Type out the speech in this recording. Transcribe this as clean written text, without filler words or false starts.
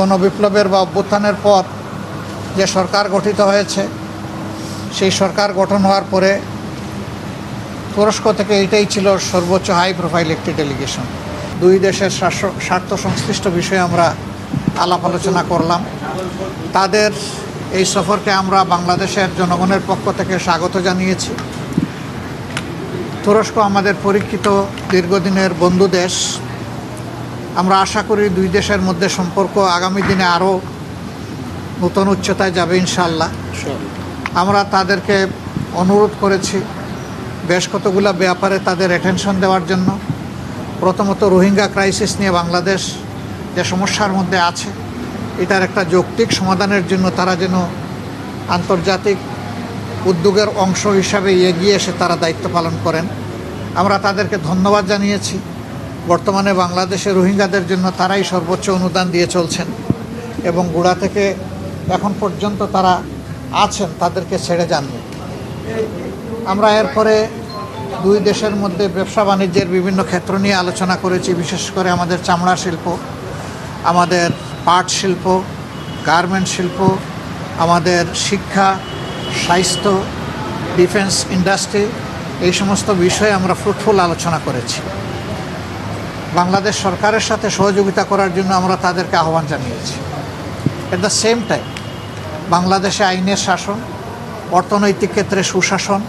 গণবিপ্লবের বা অভ্যুত্থানের পর যে সরকার গঠিত হয়েছে, সেই সরকার গঠন হওয়ার পরে তুরস্ক থেকে এটাই ছিল সর্বোচ্চ হাই প্রোফাইল একটি ডেলিগেশন। দুই দেশের স্বার্থ সংশ্লিষ্ট বিষয়ে আমরা আলাপ আলোচনা করলাম। তাদের এই সফরকে আমরা বাংলাদেশের জনগণের পক্ষ থেকে স্বাগত জানিয়েছি। তুরস্ক আমাদের পরীক্ষিত দীর্ঘদিনের বন্ধু দেশ। আমরা আশা করি দুই দেশের মধ্যে সম্পর্ক আগামী দিনে আরও নতুন উচ্চতায় যাবে ইনশাআল্লাহ। আমরা তাদেরকে অনুরোধ করেছি বেশ কতগুলো ব্যাপারে তাদের অ্যাটেনশন দেওয়ার জন্য। প্রথমত, রোহিঙ্গা ক্রাইসিস নিয়ে বাংলাদেশ যে সমস্যার মধ্যে আছে, এটার একটা যৌক্তিক সমাধানের জন্য তারা যেন আন্তর্জাতিক উদ্যোগের অংশ হিসাবে এগিয়ে এসে তারা দায়িত্ব পালন করেন। আমরা তাদেরকে ধন্যবাদ জানিয়েছি। বর্তমানে বাংলাদেশে রোহিঙ্গাদের জন্য তারাই সর্বোচ্চ অনুদান দিয়ে চলছেন এবং গোড়া থেকে এখন পর্যন্ত তারা আছেন, তাদেরকে ছেড়ে যাননি। আমরা এরপরে দুই দেশের মধ্যে ব্যবসা বাণিজ্যের বিভিন্ন ক্ষেত্র নিয়ে আলোচনা করেছি, বিশেষ করে আমাদের চামড়া শিল্প, আমাদের পাট শিল্প, গার্মেন্ট শিল্প, আমাদের শিক্ষা, স্বাস্থ্য, ডিফেন্স ইন্ডাস্ট্রি, এই সমস্ত বিষয়ে আমরা ফ্রুটফুল আলোচনা করেছি। বাংলাদেশ সরকারের সাথে সহযোগিতা করার জন্য আমরা তাদেরকে আহ্বান জানিয়েছি। এট দ্য সেম টাইম বাংলাদেশে আইনের শাসন, অর্থনৈতিক ক্ষেত্রে সুশাসন,